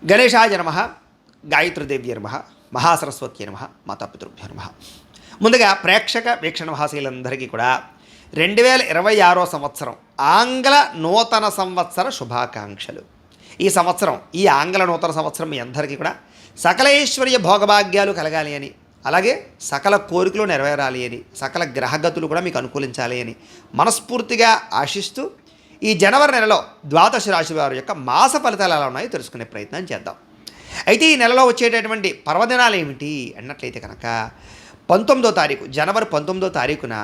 గణేశాయ నమః, గాయత్రీదేవ్య నమః, మహాసరస్వతి నమః, మాతాపితృభ్యో నమః. ముందుగా ప్రేక్షక వీక్షణ మహాశీలందరికీ కూడా 2026 సంవత్సరం ఆంగ్ల నూతన సంవత్సర శుభాకాంక్షలు. ఈ సంవత్సరం, ఈ ఆంగ్ల నూతన సంవత్సరం మీ అందరికీ కూడా సకలైశ్వర్య భోగభాగ్యాలు కలగాలి అని, అలాగే సకల కోరికలు నెరవేరాలి అని, సకల గ్రహగతులు కూడా మీకు అనుకూలించాలి అని మనస్ఫూర్తిగా ఆశిస్తూ ఈ జనవరి నెలలో ద్వాదశ రాశి వారి యొక్క మాస ఫలితాలు ఎలా ఉన్నాయో తెలుసుకునే ప్రయత్నం చేద్దాం. అయితే ఈ నెలలో వచ్చేటటువంటి పర్వదినాలు ఏమిటి అన్నట్లయితే కనుక 19వ తారీఖు, జనవరి 19వ తారీఖున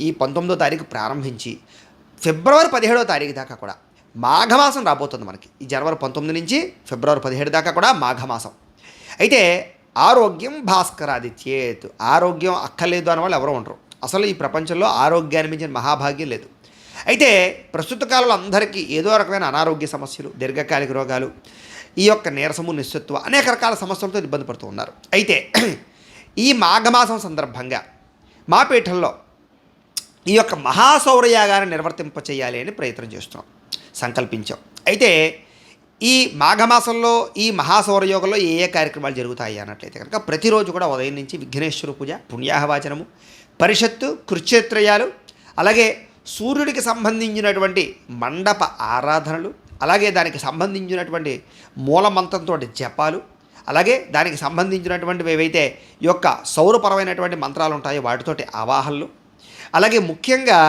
ఈ 19వ తారీఖు ప్రారంభించి ఫిబ్రవరి 17వ తారీఖు దాకా కూడా మాఘమాసం రాబోతుంది మనకి. ఈ జనవరి 19 నుంచి ఫిబ్రవరి 17 దాకా కూడా మాఘమాసం. అయితే ఆరోగ్యం భాస్కరాదిత్యేత్, ఆరోగ్యం అక్కర్లేదు అన్న వాళ్ళు ఎవరో ఉండరు. అసలు ఈ ప్రపంచంలో ఆరోగ్యాన్ని మించిన మహాభాగ్యం లేదు. అయితే ప్రస్తుత కాలంలో అందరికీ ఏదో రకమైన అనారోగ్య సమస్యలు, దీర్ఘకాలిక రోగాలు, ఈ యొక్క నీరసము, నిస్సత్వ, అనేక రకాల సమస్యలతో ఇబ్బంది పడుతూ ఉన్నారు. అయితే ఈ మాఘమాసం సందర్భంగా మా పీఠంలో ఈ యొక్క మహాసౌరయాగాన్ని నిర్వర్తింపచేయాలి అని ప్రయత్నం చేస్తున్నాం, సంకల్పించాం. అయితే ఈ మాఘమాసంలో ఈ మహాసౌరయోగంలో ఏ ఏ కార్యక్రమాలు జరుగుతాయి అన్నట్లయితే కనుక ప్రతిరోజు కూడా ఉదయం నుంచి విఘ్నేశ్వర పూజ, పుణ్యాహవాచనము, పరిషత్తు, కృచ్ఛేత్రయాలు, అలాగే సూర్యుడికి సంబంధించినటువంటి మండప ఆరాధనలు, అలాగే దానికి సంబంధించినటువంటి మూలమంత్రంతో జపాలు, అలాగే దానికి సంబంధించినటువంటివి ఏవైతే ఈ యొక్క సౌరపరమైనటువంటి మంత్రాలు ఉంటాయో వాటితోటి ఆవాహనలు, అలాగే ముఖ్యంగా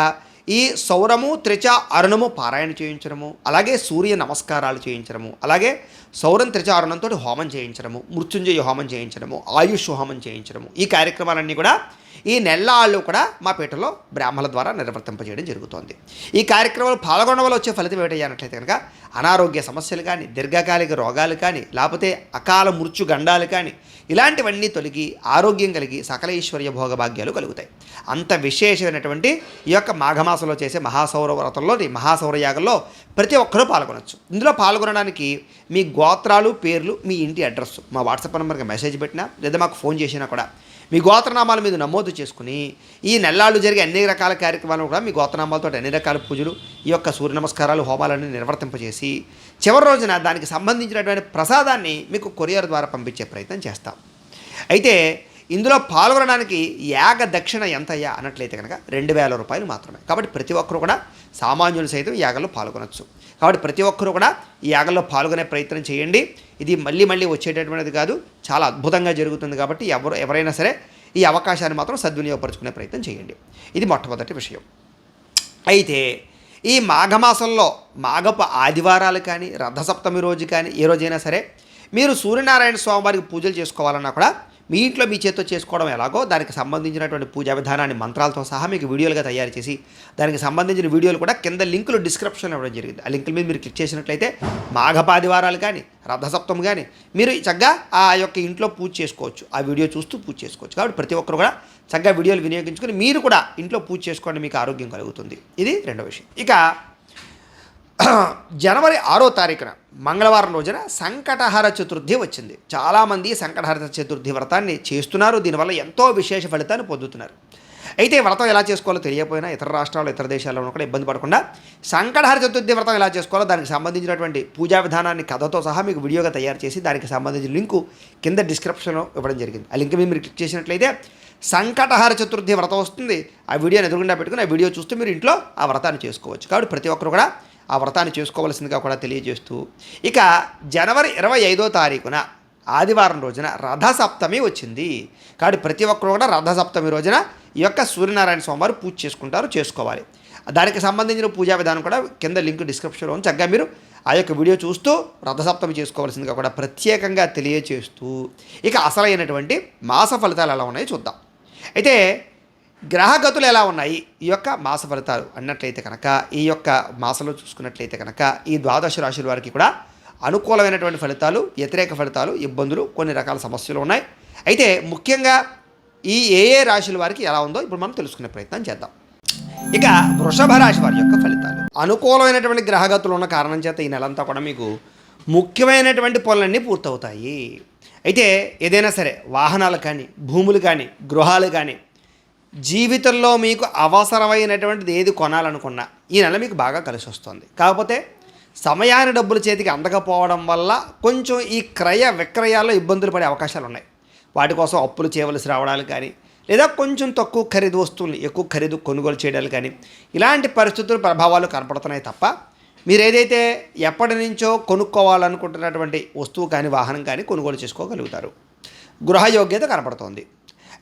ఈ సౌరము, త్రిచ, అరుణము పారాయణ చేయించడము, అలాగే సూర్య నమస్కారాలు చేయించడము, అలాగే సౌరం, త్రిచ, అరుణంతో హోమం చేయించడము, మృత్యుంజయ హోమం చేయించడము, ఆయుష్ హోమం చేయించడము, ఈ కార్యక్రమాలన్నీ కూడా ఈ నెల్లాళ్ళు కూడా మా పీఠలో బ్రాహ్మణుల ద్వారా నిర్వర్తింపజేయడం జరుగుతోంది. ఈ కార్యక్రమాలు పాల్గొనడం వల్ల వచ్చే ఫలితం ఏంటంటే కనుక అనారోగ్య సమస్యలు కానీ, దీర్ఘకాలిక రోగాలు కానీ, లేకపోతే అకాల మృత్యు గండాలు కానీ, ఇలాంటివన్నీ తొలగి ఆరోగ్యం కలిగి సకల ఈశ్వర్య భోగభాగ్యాలు కలుగుతాయి. అంత విశేషమైనటువంటి ఈ యొక్క మాఘమాసంలో చేసే మహాసౌర వ్రతంలో, మహాసౌరయాగంలో ప్రతి ఒక్కరూ పాల్గొనవచ్చు. ఇందులో పాల్గొనడానికి మీ గోత్రాలు, పేర్లు, మీ ఇంటి అడ్రస్ మా వాట్సాప్ నెంబర్కి మెసేజ్ పెట్టినా లేదా మాకు ఫోన్ చేసినా కూడా మీ గోత్రనామాల మీద నమోదు చేసుకుని ఈ నెల్లాళ్ళు జరిగే అన్ని రకాల కార్యక్రమాలను కూడా మీ గోత్రనామాలతో అన్ని రకాల పూజలు, ఈ యొక్క సూర్య నమస్కారాలు, హోమాలన్నీ నిర్వర్తింపజేసి చివరి రోజున దానికి సంబంధించినటువంటి ప్రసాదాన్ని మీకు కొరియర్ ద్వారా పంపించే ప్రయత్నం చేస్తాం. అయితే ఇందులో పాల్గొనడానికి యాగ దక్షిణ ఎంతయ్యా అన్నట్లయితే కనుక 2000 రూపాయలు మాత్రమే. కాబట్టి ప్రతి ఒక్కరూ కూడా సామాన్యులు సైతం ఈ యాగంలో పాల్గొనవచ్చు. కాబట్టి ప్రతి ఒక్కరూ కూడా ఈ యాగంలో పాల్గొనే ప్రయత్నం చేయండి. ఇది మళ్ళీ మళ్ళీ వచ్చేటటువంటిది కాదు, చాలా అద్భుతంగా జరుగుతుంది. కాబట్టి ఎవరైనా సరే ఈ అవకాశాన్ని మాత్రం సద్వినియోగపరుచుకునే ప్రయత్నం చేయండి. ఇది మొట్టమొదటి విషయం. అయితే ఈ మాఘమాసంలో మాఘపు ఆదివారాలు కానీ, రథసప్తమి రోజు కానీ, ఏ రోజైనా సరే మీరు సూర్యనారాయణ స్వామి వారికి పూజలు చేసుకోవాలన్నా కూడా మీ ఇంట్లో మీ చేతితో చేసుకోవడం ఎలాగో దానికి సంబంధించినటువంటి పూజా విధానాన్ని మంత్రాలతో సహా మీకు వీడియోలుగా తయారు చేసి దానికి సంబంధించిన వీడియోలు కూడా కింద లింకులు డిస్క్రిప్షన్లో ఇవ్వడం జరిగింది. ఆ లింకుల మీద మీరు క్లిక్ చేసినట్లయితే మాఘపాదివారాలు కానీ, రథసప్తమి కానీ మీరు చక్కగా ఆ యొక్క ఇంట్లో పూజ చేసుకోవచ్చు, ఆ వీడియో చూస్తూ పూజ చేసుకోవచ్చు. కాబట్టి ప్రతి ఒక్కరు కూడా చక్కగా వీడియోలు వినియోగించుకొని మీరు కూడా ఇంట్లో పూజ చేసుకోండి, మీకు ఆరోగ్యం కలుగుతుంది. ఇది రెండో విషయం. ఇక జనవరి 6వ తారీఖున మంగళవారం రోజున సంకటహర చతుర్థి వచ్చింది. చాలామంది సంకటహర చతుర్థి వ్రతాన్ని చేస్తున్నారు, దీనివల్ల ఎంతో విశేష ఫలితాన్ని పొందుతున్నారు. అయితే వ్రతం ఎలా చేసుకోవాలో తెలియకపోయినా ఇతర రాష్ట్రాల్లో, ఇతర దేశాల్లో కూడా ఇబ్బంది పడకుండా సంకటహర చతుర్థి వ్రతం ఎలా చేసుకోవాలో దానికి సంబంధించినటువంటి పూజా విధానాన్ని కథతో సహా మీకు వీడియోగా తయారు చేసి దానికి సంబంధించిన లింకు కింద డిస్క్రిప్షన్లో ఇవ్వడం జరిగింది. ఆ లింక్ మీద మీరు క్లిక్ చేసినట్లయితే సంకటహర చతుర్థి వ్రతం వస్తుంది. ఆ వీడియోని ఎదురుగుండా పెట్టుకుని ఆ వీడియో చూస్తూ మీరు ఇంట్లో ఆ వ్రతాన్ని చేసుకోవచ్చు. కాబట్టి ప్రతి ఒక్కరు కూడా ఆ వ్రతాన్ని చేసుకోవాల్సిందిగా కూడా తెలియజేస్తూ, ఇక జనవరి 25వ తారీఖున ఆదివారం రోజున రథసప్తమి వచ్చింది. కాబట్టి ప్రతి ఒక్కరు కూడా రథసప్తమి రోజున ఈ యొక్క సూర్యనారాయణ స్వామివారు పూజ చేసుకోవాలి. దానికి సంబంధించిన పూజా విధానం కూడా కింద లింక్ డిస్క్రిప్షన్లో ఉంది. చక్కగా మీరు ఆ యొక్క వీడియో చూస్తూ రథసప్తమి చేసుకోవాల్సిందిగా కూడా ప్రత్యేకంగా తెలియజేస్తూ, ఇక అసలైనటువంటి మాస ఫలితాలు ఎలా ఉన్నాయో చూద్దాం. అయితే గ్రహగతులు ఎలా ఉన్నాయి ఈ యొక్క మాస ఫలితాలు అన్నట్లయితే కనుక, ఈ యొక్క మాసంలో చూసుకున్నట్లయితే కనుక ఈ ద్వాదశ రాశుల వారికి కూడా అనుకూలమైనటువంటి ఫలితాలు, వ్యతిరేక ఫలితాలు, ఇబ్బందులు, కొన్ని రకాల సమస్యలు ఉన్నాయి. అయితే ముఖ్యంగా ఈ ఏ రాశుల వారికి ఎలా ఉందో ఇప్పుడు మనం తెలుసుకునే ప్రయత్నం చేద్దాం. ఇక వృషభ రాశి వారి యొక్క ఫలితాలు. అనుకూలమైనటువంటి గ్రహగతులు ఉన్న కారణం చేత ఈ నెలంతా కూడా మీకు ముఖ్యమైనటువంటి పనులన్నీ పూర్తవుతాయి. అయితే ఏదైనా సరే వాహనాలు కానీ, భూములు కానీ, గృహాలు కానీ, జీవితంలో మీకు అవసరమైనటువంటిది ఏది కొనాలనుకున్నా ఈ నెల మీకు బాగా కలిసి వస్తుంది. కాకపోతే సమయాన్ని డబ్బులు చేతికి అందకపోవడం వల్ల కొంచెం ఈ క్రయ విక్రయాల్లో ఇబ్బందులు పడే అవకాశాలు ఉన్నాయి. వాటి కోసం అప్పులు చేయవలసి రావడాలు కానీ, లేదా కొంచెం తక్కువ ఖరీదు వస్తువులు ఎక్కువ ఖరీదు కొనుగోలు చేయడాలు కానీ, ఇలాంటి పరిస్థితులు ప్రభావాలు కనపడుతున్నాయి తప్ప మీరు ఏదైతే ఎప్పటి నుంచో కొనుక్కోవాలనుకుంటున్నటువంటి వస్తువు కానీ వాహనం కానీ కొనుగోలు చేసుకోగలుగుతారు. గృహయోగ్యత కనపడుతోంది.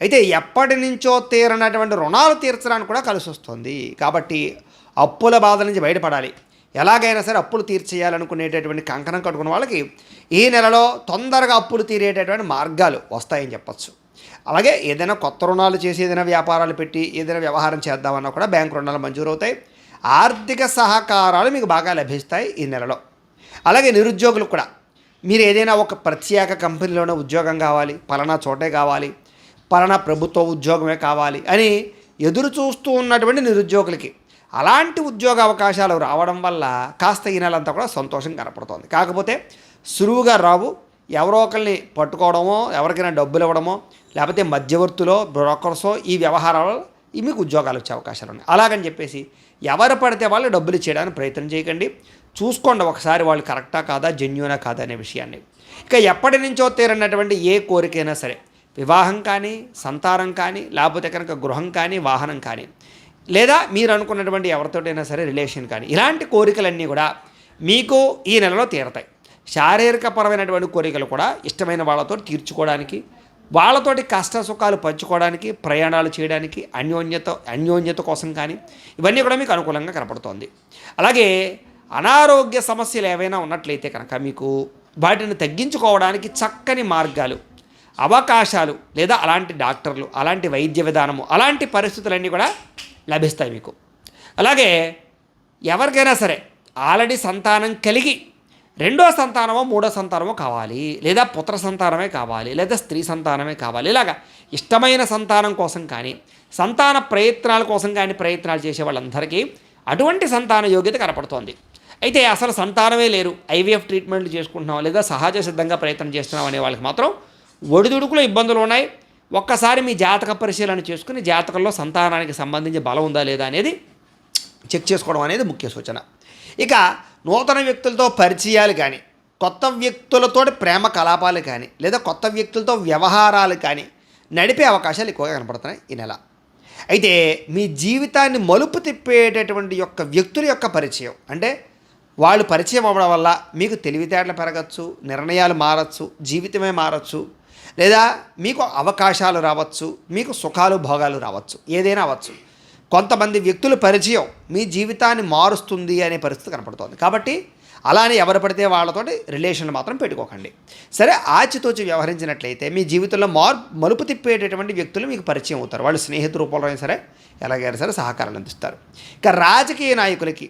అయితే ఎప్పటి నుంచో తీరనటువంటి రుణాలు తీర్చడానికి కూడా కలిసి వస్తుంది. కాబట్టి అప్పుల బాధ నుంచి బయటపడాలి, ఎలాగైనా సరే అప్పులు తీర్చేయాలనుకునేటటువంటి కంకణం కట్టుకున్న వాళ్ళకి ఈ నెలలో తొందరగా అప్పులు తీరేటటువంటి మార్గాలు వస్తాయని చెప్పచ్చు. అలాగే ఏదైనా కొత్త రుణాలు చేసి ఏదైనా వ్యాపారాలు పెట్టి ఏదైనా వ్యవహారం చేద్దామన్నా కూడా బ్యాంకు రుణాలు మంజూరవుతాయి. ఆర్థిక సహకారాలు మీకు బాగా లభిస్తాయి ఈ నెలలో. అలాగే నిరుద్యోగులు కూడా మీరు ఏదైనా ఒక ప్రత్యేక కంపెనీలోనే ఉద్యోగం కావాలి, పలానా చోటే కావాలి, పలానా ప్రభుత్వ ఉద్యోగమే కావాలి అని ఎదురు చూస్తూ ఉన్నటువంటి నిరుద్యోగులకి అలాంటి ఉద్యోగ అవకాశాలు రావడం వల్ల కాస్త ఈ నెలంతా కూడా సంతోషం కనపడుతోంది. కాకపోతే సులువుగా రావు. ఎవరో ఒకరిని పట్టుకోవడమో, ఎవరికైనా డబ్బులు ఇవ్వడమో, లేకపోతే మధ్యవర్తులో బ్రోకర్సో ఈ వ్యవహారాలు మీకు ఉద్యోగాలు వచ్చే అవకాశాలు ఉన్నాయి. అలాగని చెప్పేసి ఎవరు పడితే వాళ్ళు డబ్బులు ఇచ్చేయడానికి ప్రయత్నం చేయకండి. చూసుకోండి ఒకసారి వాళ్ళు కరెక్టా కాదా, జెన్యూనా కాదా అనే విషయాన్ని. ఇక ఎప్పటి నుంచో తీరనటువంటి ఏ కోరికైనా సరే, వివాహం కానీ, సంతానం కానీ, లేకపోతే కనుక గృహం కానీ, వాహనం కానీ, లేదా మీరు అనుకున్నటువంటి ఎవరితోటైనా సరే రిలేషన్ కానీ, ఇలాంటి కోరికలన్నీ కూడా మీకు ఈ నెలలో తీరతాయి. శారీరకపరమైనటువంటి కోరికలు కూడా ఇష్టమైన వాళ్ళతో తీర్చుకోవడానికి, వాళ్ళతోటి కష్ట సుఖాలు పంచుకోవడానికి, ప్రయాణాలు చేయడానికి, అన్యోన్యత కోసం కానీ ఇవన్నీ కూడా మీకు అనుకూలంగా కనపడుతోంది. అలాగే అనారోగ్య సమస్యలు ఏవైనా ఉన్నట్లయితే కనుక మీకు వాటిని తగ్గించుకోవడానికి చక్కని మార్గాలు, అవకాశాలు, లేదా అలాంటి డాక్టర్లు, అలాంటి వైద్య విధానము, అలాంటి పరిస్థితులన్నీ కూడా లభిస్తాయి మీకు. అలాగే ఎవరికైనా సరే ఆల్రెడీ సంతానం కలిగి రెండో సంతానమో మూడో సంతానమో కావాలి, లేదా పుత్ర సంతానమే కావాలి, లేదా స్త్రీ సంతానమే కావాలి, ఇలాగా ఇష్టమైన సంతానం కోసం కానీ, సంతాన ప్రయత్నాల కోసం కానీ ప్రయత్నాలు చేసే వాళ్ళందరికీ అటువంటి సంతాన యోగ్యత కనపడుతోంది. అయితే అసలు సంతానమే లేరు, ఐవీఎఫ్ ట్రీట్మెంట్లు చేసుకుంటున్నాం, లేదా సహజ సిద్ధంగా ప్రయత్నం చేస్తున్నాం అనే వాళ్ళకి మాత్రం ఒడిదుడుకులు ఇబ్బందులు ఉన్నాయి. ఒక్కసారి మీ జాతక పరిశీలన చేసుకుని జాతకంలో సంతానానికి సంబంధించి బలం ఉందా లేదా అనేది చెక్ చేసుకోవడం అనేది ముఖ్య సూచన. ఇక నూతన వ్యక్తులతో పరిచయాలు కానీ, కొత్త వ్యక్తులతో ప్రేమ కలాపాలు కానీ, లేదా కొత్త వ్యక్తులతో వ్యవహారాలు కానీ నడిపే అవకాశాలు ఎక్కువగా కనపడుతున్నాయి ఈ నెల. అయితే మీ జీవితాన్ని మలుపు తిప్పేటటువంటి వ్యక్తుల యొక్క పరిచయం, అంటే వాళ్ళు పరిచయం అవ్వడం వల్ల మీకు తెలివితేటలు పెరగచ్చు, నిర్ణయాలు మారచ్చు, జీవితమే మారచ్చు, లేదా మీకు అవకాశాలు రావచ్చు, మీకు సుఖాలు భోగాలు రావచ్చు, ఏదైనా అవ్వచ్చు. కొంతమంది వ్యక్తుల పరిచయం మీ జీవితాన్ని మారుస్తుంది అనే పరిస్థితి కనపడుతోంది. కాబట్టి అలానే ఎవరు పడితే వాళ్ళతోటి రిలేషన్లు మాత్రం పెట్టుకోకండి. సరే, ఆచితూచి వ్యవహరించినట్లయితే మీ జీవితంలో మలుపు తిప్పేటటువంటి వ్యక్తులు మీకు పరిచయం అవుతారు. వాళ్ళు స్నేహితు రూపంలో అయినా సరే, ఎలాగైనా సరే సహకారాలు అందిస్తారు. ఇక రాజకీయ నాయకులకి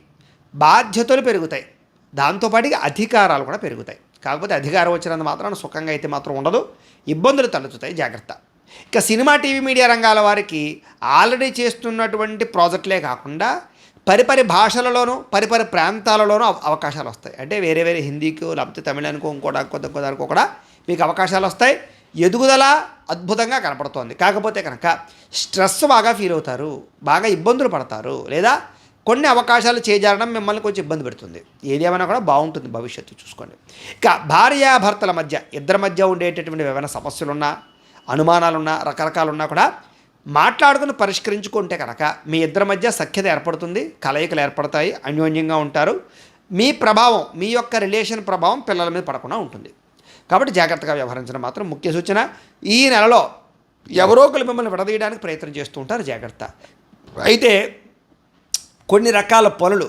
బాధ్యతలు పెరుగుతాయి, దాంతోపాటుగా అధికారాలు కూడా పెరుగుతాయి. కాకపోతే అధికారం వచ్చినంత మాత్రాన సుఖంగా అయితే మాత్రం ఉండదు, ఇబ్బందులు తలెత్తుతాయి, జాగ్రత్త. ఇక సినిమా, టీవీ, మీడియా రంగాల వారికి ఆల్రెడీ చేస్తున్నటువంటి ప్రాజెక్టులే కాకుండా పరిపరి భాషలలోనూ పరిపరి ప్రాంతాలలోనూ అవకాశాలు వస్తాయి. అంటే వేరే వేరే హిందీకో, లేకపోతే తమిళానికో, ఇంకోదానికో కూడా మీకు అవకాశాలు వస్తాయి. ఎదుగుదల అద్భుతంగా కనపడుతోంది. కాకపోతే కనుక స్ట్రెస్ బాగా ఫీల్ అవుతారు, బాగా ఇబ్బందులు పడతారు, లేదా కొన్ని అవకాశాలు చేజారడం మిమ్మల్ని కొంచెం ఇబ్బంది పెడుతుంది. ఏదేమైనా కూడా బాగుంటుంది భవిష్యత్తు, చూసుకోండి. ఇక భార్యాభర్తల మధ్య, ఇద్దరి మధ్య ఉండేటటువంటి ఏమైనా సమస్యలున్నా, అనుమానాలున్నా, రకరకాలున్నా కూడా మాట్లాడుకుని పరిష్కరించుకుంటే కనుక మీ ఇద్దరి మధ్య సఖ్యత ఏర్పడుతుంది, కలయికలు ఏర్పడతాయి, అన్యోన్యంగా ఉంటారు. మీ ప్రభావం, మీ యొక్క రిలేషన్ ప్రభావం పిల్లల మీద పడకుండా ఉంటుంది. కాబట్టి జాగ్రత్తగా వ్యవహరించడం మాత్రం ముఖ్య సూచన. ఈ నెలలో ఎవరో ఒకరు మిమ్మల్ని విడదీయడానికి ప్రయత్నం చేస్తూ ఉంటారు, జాగ్రత్త. అయితే కొన్ని రకాల పనులు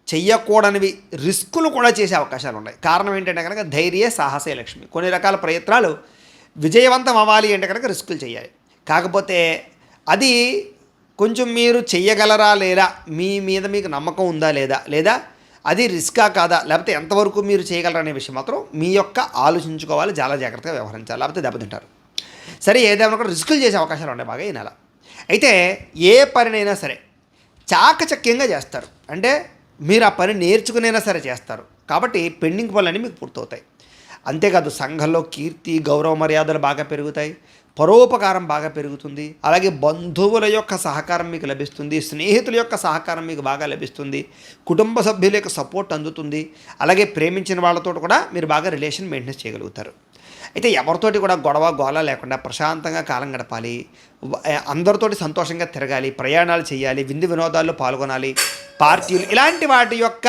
చెయ్యకూడనివి, రిస్కులు కూడా చేసే అవకాశాలు ఉన్నాయి. కారణం ఏంటంటే కనుక ధైర్య సాహసే లక్ష్మి. కొన్ని రకాల ప్రయత్నాలు విజయవంతం అవ్వాలి అంటే కనుక రిస్కులు చేయాలి. కాకపోతే అది కొంచెం మీరు చెయ్యగలరా లేదా, మీ మీద మీకు నమ్మకం ఉందా లేదా, లేదా అది రిస్కా కాదా, లేకపోతే ఎంతవరకు మీరు చేయగలరనే విషయం మాత్రం మీ యొక్క ఆలోచించుకోవాలి, చాలా జాగ్రత్తగా వ్యవహరించాలి, లేకపోతే దెబ్బతింటారు. సరే, ఏదైనా కూడా రిస్కులు చేసే అవకాశాలు ఉన్నాయి బాగా ఈ నెల. అయితే ఏ పనినైనా సరే చాకచక్యంగా చేస్తారు, అంటే మీరు ఆ పని నేర్చుకునైనా సరే చేస్తారు. కాబట్టి పెండింగ్ పనులన్నీ మీకు పూర్తవుతాయి. అంతేకాదు సంఘంలో కీర్తి, గౌరవ మర్యాదలు బాగా పెరుగుతాయి. పరోపకారం బాగా పెరుగుతుంది. అలాగే బంధువుల యొక్క సహకారం మీకు లభిస్తుంది, స్నేహితుల యొక్క సహకారం మీకు బాగా లభిస్తుంది, కుటుంబ సభ్యుల యొక్క సపోర్ట్ అందుతుంది. అలాగే ప్రేమించిన వాళ్ళతో కూడా మీరు బాగా రిలేషన్ మెయింటెనెన్స్ చేయగలుగుతారు. అయితే ఎవరితోటి కూడా గొడవ గోల లేకుండా ప్రశాంతంగా కాలం గడపాలి, అందరితోటి సంతోషంగా తిరగాలి, ప్రయాణాలు చేయాలి, విందు వినోదాల్లో పాల్గొనాలి, పార్టీలు, ఇలాంటి వాటి యొక్క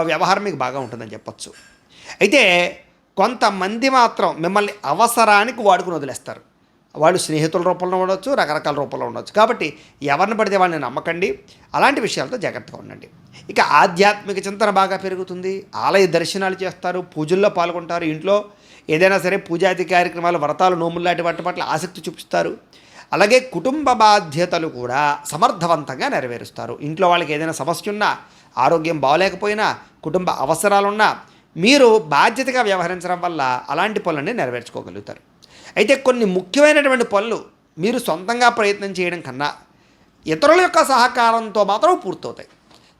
వ్యవహారం మీకు బాగా ఉంటుందని చెప్పచ్చు. అయితే కొంతమంది మాత్రం మిమ్మల్ని అవసరానికి వాడుకుని వదిలేస్తారు. వాళ్ళు స్నేహితుల రూపంలో ఉండొచ్చు, రకరకాల రూపంలో ఉండొచ్చు. కాబట్టి ఎవరిని పడితే వాళ్ళని నమ్మకండి, అలాంటి విషయాలతో జాగ్రత్తగా ఉండండి. ఇక ఆధ్యాత్మిక చింతన బాగా పెరుగుతుంది, ఆలయ దర్శనాలు చేస్తారు, పూజల్లో పాల్గొంటారు, ఇంట్లో ఏదైనా సరే పూజాది కార్యక్రమాలు, వ్రతాలు, నోములు లాంటి వాటి పట్ల ఆసక్తి చూపిస్తారు. అలాగే కుటుంబ బాధ్యతలు కూడా సమర్థవంతంగా నెరవేరుస్తారు. ఇంట్లో వాళ్ళకి ఏదైనా సమస్య ఉన్నా, ఆరోగ్యం బాగోలేకపోయినా, కుటుంబ అవసరాలున్నా మీరు బాధ్యతగా వ్యవహరించడం వల్ల అలాంటి పనులన్నీ నెరవేర్చుకోగలుగుతారు. అయితే కొన్ని ముఖ్యమైనటువంటి పనులు మీరు సొంతంగా ప్రయత్నం చేయడం కన్నా ఇతరుల యొక్క సహకారంతో మాత్రం పూర్తవుతాయి.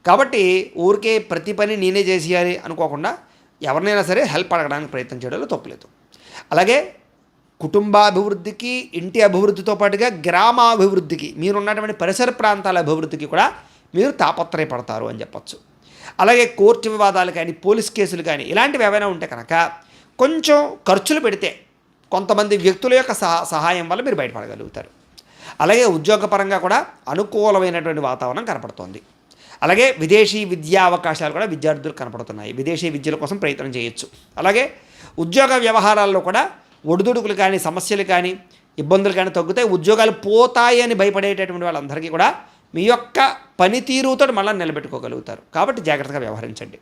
కాబట్టి ఊరికే ప్రతి పని నేనే చేసేయాలి అనుకోకుండా ఎవరినైనా సరే హెల్ప్ అడగడానికి ప్రయత్నం చేయడంలో తప్పులేదు. అలాగే కుటుంబాభివృద్ధికి, ఇంటి అభివృద్ధితో పాటుగా గ్రామాభివృద్ధికి, మీరున్నటువంటి పరిసర ప్రాంతాల అభివృద్ధికి కూడా మీరు తాపత్రయపడతారు అని చెప్పచ్చు. అలాగే కోర్టు వివాదాలు కానీ, పోలీస్ కేసులు కానీ ఇలాంటివి ఏవైనా ఉంటే కనుక కొంచెం ఖర్చులు పెడితే కొంతమంది వ్యక్తుల యొక్క సహాయం వల్ల మీరు బయటపడగలుగుతారు. అలాగే ఉద్యోగపరంగా కూడా అనుకూలమైనటువంటి వాతావరణం కనపడుతోంది. అలాగే విదేశీ విద్యా అవకాశాలు కూడా విద్యార్థులు కనపడుతున్నాయి, విదేశీ విద్యల కోసం ప్రయత్నం చేయొచ్చు. అలాగే ఉద్యోగ వ్యవహారాల్లో కూడా ఒడిదుడుకులు కానీ, సమస్యలు కానీ, ఇబ్బందులు కానీ తగ్గుతాయి. ఉద్యోగాలు పోతాయి అని భయపడేటటువంటి వాళ్ళందరికీ కూడా మీ యొక్క పనితీరుతో మళ్ళీ నిలబెట్టుకోగలుగుతారు. కాబట్టి జాగ్రత్తగా వ్యవహరించండి.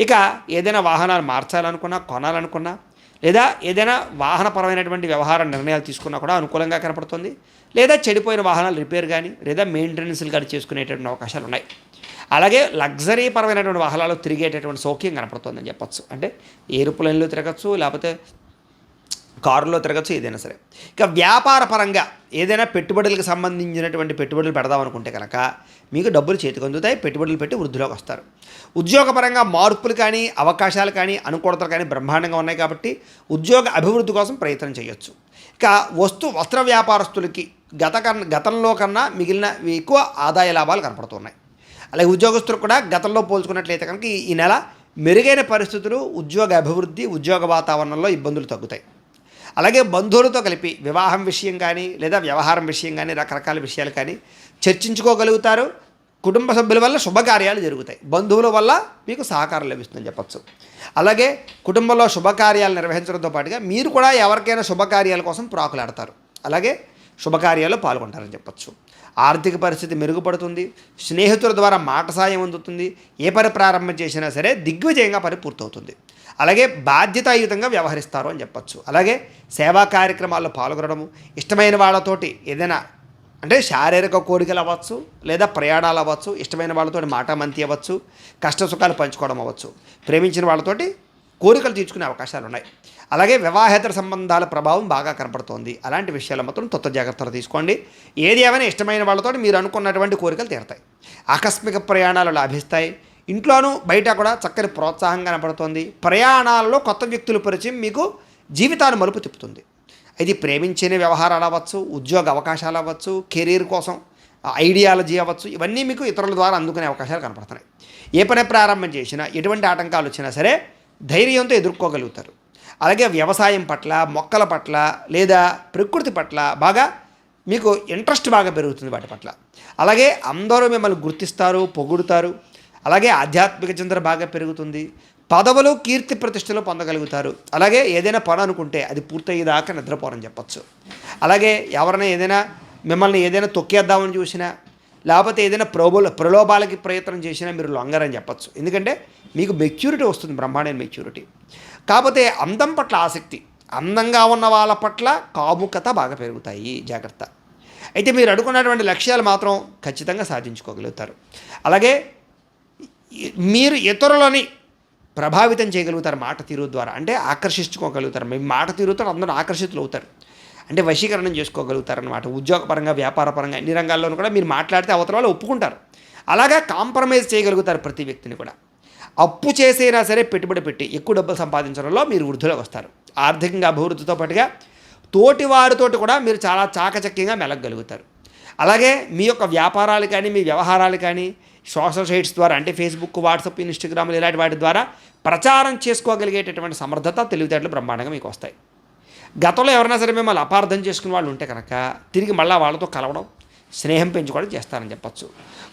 ఇక ఏదైనా వాహనాలు మార్చాలనుకున్నా, కొనాలనుకున్నా, లేదా ఏదైనా వాహనపరమైనటువంటి వ్యవహార నిర్ణయాలు తీసుకున్నా కూడా అనుకూలంగా కనపడుతుంది. లేదా చెడిపోయిన వాహనాలు రిపేర్ కానీ, లేదా మెయింటెనెన్స్లు కానీ చేసుకునేటటువంటి అవకాశాలు ఉన్నాయి. అలాగే లగ్జరీ పరమైనటువంటి వాహనాలు తిరిగేటటువంటి సౌఖ్యం కనపడుతుందని చెప్పచ్చు. అంటే ఏరోప్లేన్లో తిరగచ్చు, లేకపోతే కారులో తిరగచ్చు, ఏదైనా సరే. ఇక వ్యాపార పరంగా ఏదైనా పెట్టుబడులకు సంబంధించినటువంటి పెట్టుబడులు పెడదామనుకుంటే కనుక మీకు డబ్బులు చేతికి అందుతాయి, పెట్టుబడులు పెట్టి వృద్ధిలోకి వస్తారు. ఉద్యోగపరంగా మార్పులు కానీ, అవకాశాలు కానీ, అనుకూలతలు కానీ బ్రహ్మాండంగా ఉన్నాయి. కాబట్టి ఉద్యోగ అభివృద్ధి కోసం ప్రయత్నం చేయొచ్చు. ఇక వస్త్ర వ్యాపారస్తులకి గతంలో కన్నా మిగిలిన ఎక్కువ ఆదాయ లాభాలు కనపడుతున్నాయి. అలాగే ఉద్యోగస్తులు కూడా గతంలో పోల్చుకున్నట్లయితే కనుక ఈ నెల మెరుగైన పరిస్థితులు, ఉద్యోగ అభివృద్ధి, ఉద్యోగ వాతావరణంలో ఇబ్బందులు తగ్గుతాయి. అలాగే బంధువులతో కలిపి వివాహం విషయం కానీ, లేదా వ్యవహారం విషయం కానీ, రకరకాల విషయాలు కానీ చర్చించుకోగలుగుతారు. కుటుంబ సభ్యుల వల్ల శుభకార్యాలు జరుగుతాయి, బంధువుల వల్ల మీకు సహకారం లభిస్తుందని చెప్పచ్చు. అలాగే కుటుంబంలో శుభకార్యాలు నిర్వహించడంతో పాటుగా మీరు కూడా ఎవరికైనా శుభకార్యాల కోసం ప్రాకులాడతారు. అలాగే శుభకార్యాల్లో పాల్గొంటారని చెప్పచ్చు. ఆర్థిక పరిస్థితి మెరుగుపడుతుంది, స్నేహితుల ద్వారా మాట సాయం అందుతుంది, ఏ పని ప్రారంభం చేసినా సరే దిగ్విజయంగా పని పూర్తవుతుంది. అలాగే బాధ్యతాయుతంగా వ్యవహరిస్తారు అని చెప్పచ్చు. అలాగే సేవా కార్యక్రమాల్లో పాల్గొనడము, ఇష్టమైన వాళ్ళతోటి ఏదైనా అంటే శారీరక కోరికలు అవ్వచ్చు, లేదా ప్రయాణాలు అవ్వచ్చు, ఇష్టమైన వాళ్ళతోటి మాటామంతి అవ్వచ్చు, కష్ట సుఖాలు పంచుకోవడం అవ్వచ్చు, ప్రేమించిన వాళ్ళతోటి కోరికలు తీర్చుకునే అవకాశాలు ఉన్నాయి. అలాగే వివాహేతర సంబంధాల ప్రభావం బాగా కనపడుతోంది. అలాంటి విషయాలు మాత్రం తొత్త జాగ్రత్తలు తీసుకోండి. ఏది ఏమైనా ఇష్టమైన వాళ్ళతో మీరు అనుకున్నటువంటి కోరికలు తీరుతాయి. ఆకస్మిక ప్రయాణాలు లాభిస్తాయి. ఇంట్లోనూ బయట కూడా చక్కని ప్రోత్సాహం కనపడుతోంది. ప్రయాణాలలో కొత్త వ్యక్తుల పరిచయం మీకు జీవితాన్ని మలుపు తిప్పుతుంది. ఇది ప్రేమించిన వ్యవహారాలు అవ్వచ్చు, ఉద్యోగ అవకాశాలు అవ్వచ్చు, కెరీర్ కోసం ఐడియాలజీ అవ్వచ్చు, ఇవన్నీ మీకు ఇతరుల ద్వారా అందుకునే అవకాశాలు కనపడుతున్నాయి. ఏ పని ప్రారంభం చేసినా, ఎటువంటి ఆటంకాలు వచ్చినా సరే ధైర్యంతో ఎదుర్కోగలుగుతారు. అలాగే వ్యవసాయం పట్ల, మొక్కల పట్ల, లేదా ప్రకృతి పట్ల బాగా మీకు ఇంట్రెస్ట్ బాగా పెరుగుతుంది వాటి పట్ల. అలాగే అందరూ మిమ్మల్ని గుర్తిస్తారు, పొగుడుతారు. అలాగే ఆధ్యాత్మిక చింతన బాగా పెరుగుతుంది. పదవులు, కీర్తి ప్రతిష్టలు పొందగలుగుతారు. అలాగే ఏదైనా పని అనుకుంటే అది పూర్తయ్యేదాకా నిద్రపోరని చెప్పచ్చు. అలాగే ఎవరైనా ఏదైనా మిమ్మల్ని ఏదైనా తొక్కేద్దామని చూసినా, లేకపోతే ఏదైనా ప్రలోభాలకి ప్రయత్నం చేసినా మీరు లొంగరని చెప్పచ్చు. ఎందుకంటే మీకు మెచ్యూరిటీ వస్తుంది, బ్రహ్మాండమైన మెచ్యూరిటీ. కాకపోతే అందం పట్ల ఆసక్తి, అందంగా ఉన్న వాళ్ళ పట్ల కాముకత బాగా పెరుగుతాయి, జాగ్రత్త. అయితే మీరు అనుకున్నటువంటి లక్ష్యాలు మాత్రం ఖచ్చితంగా సాధించుకోగలుగుతారు. అలాగే మీరు ఇతరులని ప్రభావితం చేయగలుగుతారు మాట తీరు ద్వారా, అంటే ఆకర్షించుకోగలుగుతారు. మీ మాట తీరుతో అందరూ ఆకర్షితులు అవుతారు, అంటే వశీకరణం చేసుకోగలుగుతారనమాట. ఉద్యోగపరంగా, వ్యాపారపరంగా అన్ని రంగాల్లోనూ కూడా మీరు మాట్లాడితే అవతల వాళ్ళు ఒప్పుకుంటారు. అలాగా కాంప్రమైజ్ చేయగలుగుతారు ప్రతి వ్యక్తిని కూడా. అప్పు చేసైనా సరే పెట్టుబడి పెట్టి ఎక్కువ డబ్బులు సంపాదించడంలో మీరు వృద్ధిలోకి వస్తారు. ఆర్థికంగా అభివృద్ధితో పాటుగా తోటి వారితోటి కూడా మీరు చాలా చాకచక్యంగా మెలగగలుగుతారు. అలాగే మీ యొక్క వ్యాపారాలు కానీ మీ వ్యవహారాలు కానీ సోషల్ సైట్స్ ద్వారా అంటే ఫేస్బుక్, వాట్సాప్, ఇన్స్టాగ్రామ్లు ఇలాంటి వాటి ద్వారా ప్రచారం చేసుకోగలిగేటటువంటి సమర్థత, తెలివితేటలు బ్రహ్మాండంగా మీకు వస్తాయి. గతంలో ఎవరైనా సరే మిమ్మల్ని అపార్థం చేసుకునే వాళ్ళు ఉంటే కనుక తిరిగి మళ్ళీ వాళ్ళతో కలవడం, స్నేహం పెంచుకోవడం చేస్తారని చెప్పచ్చు.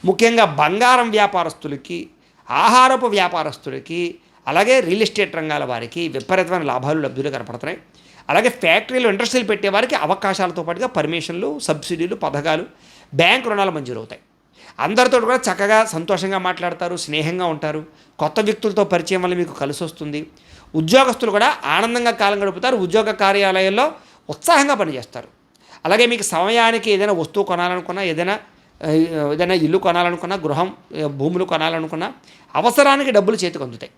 ముఖ్యంగా బంగారం వ్యాపారస్తులకి, ఆహారపు వ్యాపారస్తులకి, అలాగే రియల్ ఎస్టేట్ రంగాల వారికి విపరీతమైన లాభాలు, లబ్ధులు కనపడుతున్నాయి. అలాగే ఫ్యాక్టరీలు, ఇండస్ట్రీలు పెట్టేవారికి అవకాశాలతో పాటుగా పర్మిషన్లు, సబ్సిడీలు, పథకాలు, బ్యాంకు రుణాలు మంజూరవుతాయి. అందరితో కూడా చక్కగా సంతోషంగా మాట్లాడతారు, స్నేహంగా ఉంటారు. కొత్త వ్యక్తులతో పరిచయం వల్ల మీకు కలిసి వస్తుంది. ఉద్యోగస్తులు కూడా ఆనందంగా కాలం గడుపుతారు. ఉద్యోగ కార్యాలయాల్లో ఉత్సాహంగా పనిచేస్తారు. అలాగే మీకు సమయానికి ఏదైనా వస్తువు కొనాలనుకున్నా, ఏదైనా ఇల్లు కొనాలనుకున్నా, గృహం, భూములు కొనాలనుకున్నా అవసరానికి డబ్బులు చేతికి అందుతాయి.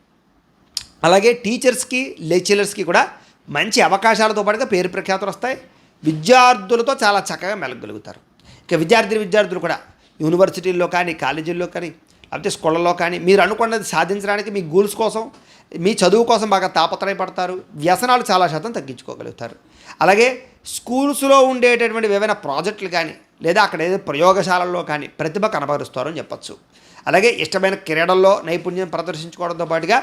అలాగే టీచర్స్కి, లెక్చరర్స్కి కూడా మంచి అవకాశాలతో పాటుగా పేరు ప్రఖ్యాతులు వస్తాయి. విద్యార్థులతో చాలా చక్కగా మెలగలుగుతారు. ఇక విద్యార్థులు కూడా యూనివర్సిటీల్లో కానీ, కాలేజీల్లో కానీ, లేకపోతే స్కూళ్ళలో కానీ మీరు అనుకున్నది సాధించడానికి మీ గోల్స్ కోసం, మీ చదువు కోసం బాగా తాపత్రయపడతారు. వ్యసనాలు చాలా శాతం తగ్గించుకోగలుగుతారు. అలాగే స్కూల్స్లో ఉండేటటువంటి ఏవైనా ప్రాజెక్టులు కానీ లేదా అక్కడ ఏదో ప్రయోగశాలల్లో కానీ ప్రతిభ కనబరుస్తారు అని చెప్పచ్చు. అలాగే ఇష్టమైన క్రీడల్లో నైపుణ్యం ప్రదర్శించుకోవడంతో పాటుగా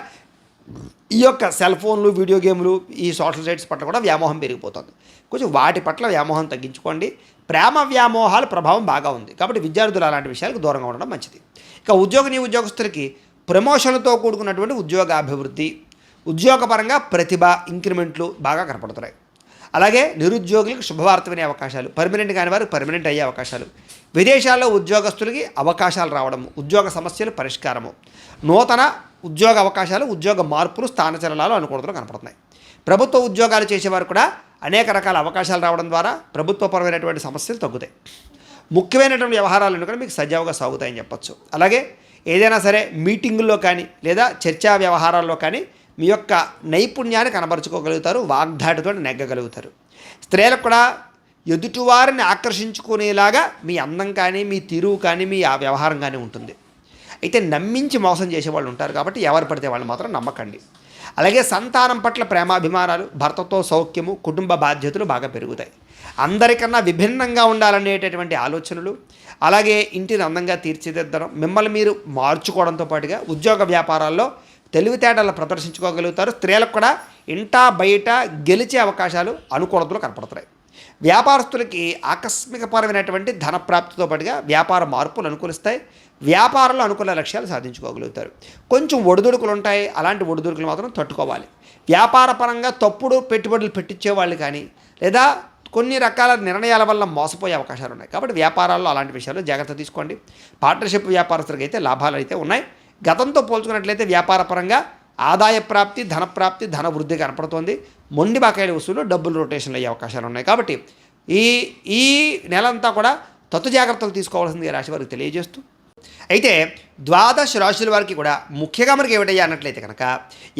ఈ యొక్క సెల్ ఫోన్లు, వీడియో గేమ్లు, ఈ సోషల్ సైట్స్ పట్ల కూడా వ్యామోహం పెరిగిపోతుంది. కొంచెం వాటి పట్ల వ్యామోహం తగ్గించుకోండి. ప్రేమ వ్యామోహాల ప్రభావం బాగా ఉంది కాబట్టి విద్యార్థులు అలాంటి విషయాలకు దూరంగా ఉండడం మంచిది. ఇక ఉద్యోగస్తులకి ప్రమోషన్లతో కూడుకున్నటువంటి ఉద్యోగాభివృద్ధి, ఉద్యోగపరంగా ప్రతిభ, ఇంక్రిమెంట్లు బాగా కనపడుతున్నాయి. అలాగే నిరుద్యోగులకు శుభవార్త వినే అవకాశాలు, పర్మనెంట్ కాని వారికి పర్మనెంట్ అయ్యే అవకాశాలు, విదేశాల్లో ఉద్యోగస్తులకి అవకాశాలు రావడము, ఉద్యోగ సమస్యలు పరిష్కారము, నూతన ఉద్యోగ అవకాశాలు, ఉద్యోగ మార్పులు, స్థానచలనాలు అనుకూలతలు కనపడుతున్నాయి. ప్రభుత్వ ఉద్యోగాలు చేసేవారు కూడా అనేక రకాల అవకాశాలు రావడం ద్వారా ప్రభుత్వపరమైనటువంటి సమస్యలు తగ్గుతాయి. ముఖ్యమైనటువంటి వ్యవహారాలను కూడా మీకు సజావుగా సాగుతాయని చెప్పచ్చు. అలాగే ఏదైనా సరే మీటింగుల్లో కానీ లేదా చర్చా వ్యవహారాల్లో కానీ మీ యొక్క నైపుణ్యాన్ని కనబరుచుకోగలుగుతారు. వాగ్దాటితో నెగ్గగలుగుతారు. స్త్రీలకు కూడా ఎదుటివారిని ఆకర్షించుకునేలాగా మీ అందం కానీ, మీ తీరు కానీ, మీ ఆ వ్యవహారం కానీ ఉంటుంది. అయితే నమ్మించి మోసం చేసేవాళ్ళు ఉంటారు కాబట్టి ఎవరు పడితే వాళ్ళు మాత్రం నమ్మకండి. అలాగే సంతానం పట్ల ప్రేమాభిమానాలు, భర్తతో సౌఖ్యము, కుటుంబ బాధ్యతలు బాగా పెరుగుతాయి. అందరికన్నా విభిన్నంగా ఉండాలనేటటువంటి ఆలోచనలు, అలాగే ఇంటిని అందంగా తీర్చిదిద్దడం, మిమ్మల్ని మీరు మార్చుకోవడంతో పాటుగా ఉద్యోగ వ్యాపారాల్లో తెలివితేటలు ప్రదర్శించుకోగలుగుతారు. స్త్రీలకు కూడా ఇంటా బయట గెలిచే అవకాశాలు, అనుకూలతలు కనపడుతున్నాయి. వ్యాపారస్తులకి ఆకస్మికపరమైనటువంటి ధనప్రాప్తితో పాటుగా వ్యాపార మార్పులు అనుకూలిస్తాయి. వ్యాపారంలో అనుకూల లక్ష్యాలు సాధించుకోగలుగుతారు. కొంచెం ఒడిదుడుకులు ఉంటాయి. అలాంటి ఒడిదుడుకులు మాత్రం తట్టుకోవాలి. వ్యాపార పరంగా తప్పుడు పెట్టుబడులు పెట్టించే వాళ్ళు కానీ లేదా కొన్ని రకాల నిర్ణయాల వల్ల మోసపోయే అవకాశాలు ఉన్నాయి. కాబట్టి వ్యాపారాల్లో అలాంటి విషయాలు జాగ్రత్త తీసుకోండి. పార్ట్నర్షిప్ వ్యాపారస్తులకు అయితే లాభాలు అయితే ఉన్నాయి. గతంతో పోల్చుకున్నట్లయితే వ్యాపార పరంగా ఆదాయ ప్రాప్తి, ధనప్రాప్తి, ధన వృద్ధి కనపడుతోంది. మొండి బకాయిల వసూలు, డబ్బులు రొటేషన్లు అయ్యే అవకాశాలు ఉన్నాయి. కాబట్టి ఈ నెలంతా కూడా తత్తు జాగ్రత్తలు తీసుకోవాల్సింది రాశి వారికి తెలియజేస్తూ, అయితే ద్వాదశ రాశుల వారికి కూడా ముఖ్యంగా మనకి ఏమిటయ్యా అన్నట్లయితే కనుక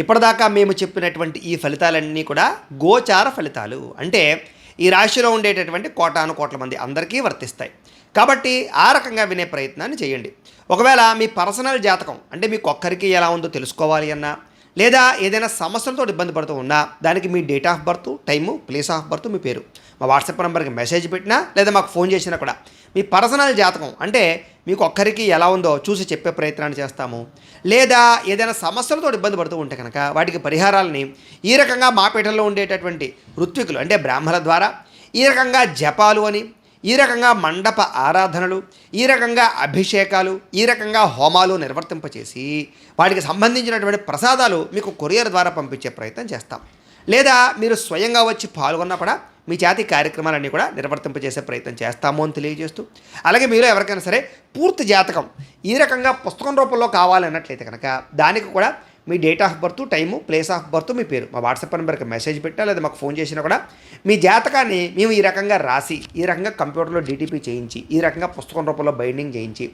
ఇప్పటిదాకా మేము చెప్పినటువంటి ఈ ఫలితాలన్నీ కూడా గోచార ఫలితాలు. అంటే ఈ రాశిలో ఉండేటటువంటి కోటాను కోట్ల మంది అందరికీ వర్తిస్తాయి. కాబట్టి ఆ రకంగా వినే ప్రయత్నాన్ని చేయండి. ఒకవేళ మీ పర్సనల్ జాతకం అంటే మీకు ఒక్కరికి ఎలా ఉందో తెలుసుకోవాలి అన్నా లేదా ఏదైనా సమస్యలతో ఇబ్బంది పడుతూ ఉన్నా దానికి మీ date of birth, time, place of birth, మీ పేరు మా వాట్సాప్ నెంబర్కి మెసేజ్ పెట్టినా లేదా మాకు ఫోన్ చేసినా కూడా మీ పర్సనల్ జాతకం అంటే మీకు ఒక్కరికి ఎలా ఉందో చూసి చెప్పే ప్రయత్నాన్ని చేస్తాము. లేదా ఏదైనా సమస్యలతో ఇబ్బంది పడుతూ ఉంటే కనుక వాటికి పరిహారాలని ఈ రకంగా మా పీఠంలో ఉండేటటువంటి ఋత్వికులు అంటే బ్రాహ్మణుల ద్వారా ఈ రకంగా జపాలు అని, ఈ రకంగా మండప ఆరాధనలు, ఈ రకంగా అభిషేకాలు, ఈ రకంగా హోమాలు నిర్వర్తింపచేసి వాటికి సంబంధించినటువంటి ప్రసాదాలు మీకు కొరియర్ ద్వారా పంపించే ప్రయత్నం చేస్తాం. లేదా మీరు స్వయంగా వచ్చి పాల్గొన్నా కూడా మీ చేతి కార్యక్రమాలన్నీ కూడా నిర్వర్తింపజేసే ప్రయత్నం చేస్తాము అని తెలియజేస్తూ, అలాగే మీలో ఎవరికైనా సరే పూర్తి జాతకం ఈ రకంగా పుస్తకం రూపంలో కావాలన్నట్లయితే కనుక దానికి కూడా మీ date of birth, time, place of birth, మీ పేరు మా వాట్సాప్ నెంబర్కి మెసేజ్ పెట్టా లేదా మాకు ఫోన్ చేసినా కూడా మీ జాతకాన్ని మేము ఈ రకంగా రాసి ఈ రకంగా కంప్యూటర్లో డీటీపీ చేయించి ఈ రకంగా పుస్తకం రూపంలో బైండింగ్ చేయించి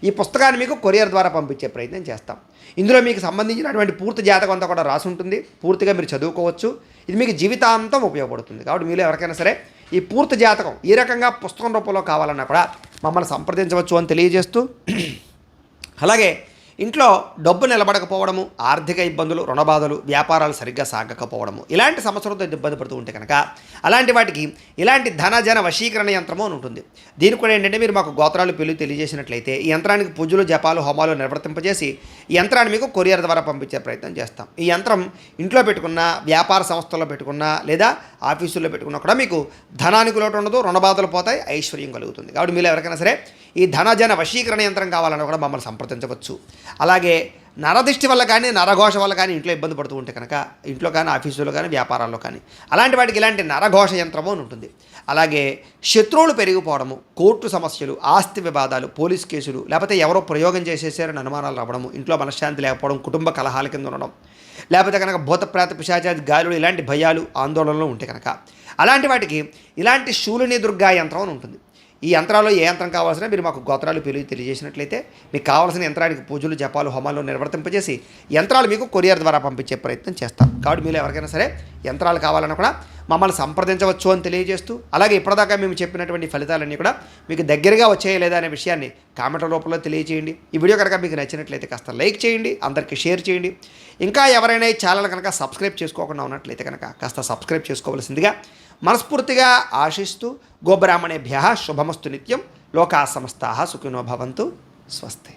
ఈ పుస్తకాన్ని మీకు కొరియర్ ద్వారా పంపించే ప్రయత్నం చేస్తాం. ఇందులో మీకు సంబంధించినటువంటి పూర్తి జాతకం అంతా కూడా రాసి ఉంటుంది. పూర్తిగా మీరు చదువుకోవచ్చు. ఇది మీకు జీవితాంతం ఉపయోగపడుతుంది. కాబట్టి మీరు ఎవరికైనా సరే ఈ పూర్తి జాతకం ఈ రకంగా పుస్తకం రూపంలో కావాలన్నా కూడా మమ్మల్ని సంప్రదించవచ్చు అని తెలియజేస్తూ, అలాగే ఇంట్లో డబ్బు నిలబడకపోవడము, ఆర్థిక ఇబ్బందులు, రుణబాధలు, వ్యాపారాలు సరిగ్గా సాగకపోవడము, ఇలాంటి సమస్యలతో ఇబ్బంది పడుతూ ఉంటే కనుక అలాంటి వాటికి ఇలాంటి ధన వశీకరణ యంత్రము అని ఉంటుంది. దీనికి కూడా ఏంటంటే మీరు మాకు గోత్రాలు పేర్లు తెలియజేసినట్లయితే ఈ యంత్రానికి పూజలు, జపాలు, హోమాలు నిర్వర్తింపజేసి ఈ యంత్రాన్ని మీకు కొరియర్ ద్వారా పంపించే ప్రయత్నం చేస్తాం. ఈ యంత్రం ఇంట్లో పెట్టుకున్న, వ్యాపార సంస్థల్లో పెట్టుకున్న లేదా ఆఫీసుల్లో పెట్టుకున్నా కూడా మీకు ధనానికి లోటు ఉండదు, రుణబాధలు పోతాయి, ఐశ్వర్యం కలుగుతుంది. కాబట్టి మీరు ఎవరికైనా సరే ఈ ధన వశీకరణ యంత్రం కావాలన్నా కూడా మమ్మల్ని సంప్రదించవచ్చు. అలాగే నరదిష్టి వల్ల కానీ, నరఘోష వల్ల కానీ ఇంట్లో ఇబ్బంది పడుతూ ఉంటే కనుక ఇంట్లో కానీ, ఆఫీసులో కానీ, వ్యాపారాల్లో కానీ అలాంటి వాటికి ఇలాంటి నరఘోష యంత్రము అని ఉంటుంది. అలాగే శత్రువులు పెరిగిపోవడము, కోర్టు సమస్యలు, ఆస్తి వివాదాలు, పోలీస్ కేసులు, లేకపోతే ఎవరో ప్రయోగం చేసేసారని అనుమానాలు రావడము, ఇంట్లో మనశ్శాంతి లేకపోవడం, కుటుంబ కలహాల కింద ఉండడం, లేకపోతే కనుక భూతప్రేత పిశాచాది గాలులు ఇలాంటి భయాలు, ఆందోళనలు ఉంటే కనుక అలాంటి వాటికి ఇలాంటి శూలిని దుర్గా యంత్రం అని ఉంటుంది. ఈ యంత్రాల్లో ఏ యంత్రం కావాల్సిన మీరు మాకు గోత్రాలు పేర్లు తెలియజేసినట్లయితే మీకు కావాల్సిన యంత్రానికి పూజలు, జపాలు, హోమాలు నిర్వర్తింపజేసి యంత్రాలు మీకు కొరియర్ ద్వారా పంపించే ప్రయత్నం చేస్తాం. కాబట్టి మీరు ఎవరికైనా సరే యంత్రాలు కావాలన్నా కూడా మమ్మల్ని సంప్రదించవచ్చు అని తెలియజేస్తూ, అలాగే ఇప్పటిదాకా మేము చెప్పినటువంటి ఫలితాలన్నీ కూడా మీకు దగ్గరగా వచ్చాయా లేదా అనే విషయాన్ని కామెంట్ల రూపంలో తెలియజేయండి. ఈ వీడియో కనుక మీకు నచ్చినట్లయితే కాస్త లైక్ చేయండి, అందరికీ షేర్ చేయండి. ఇంకా ఎవరైనా ఈ ఛానల్ కనుక సబ్స్క్రైబ్ చేసుకోకుండా ఉన్నట్లయితే కనుక కాస్త సబ్స్క్రైబ్ చేసుకోవాల్సిందిగా మనస్ఫూర్తిగా ఆశిస్తూ, గోబ్రాహ్మణేభ్యః శుభమస్తు నిత్యం, లోకాः సమస్తాः సుఖినో భవంతు. స్వస్తి.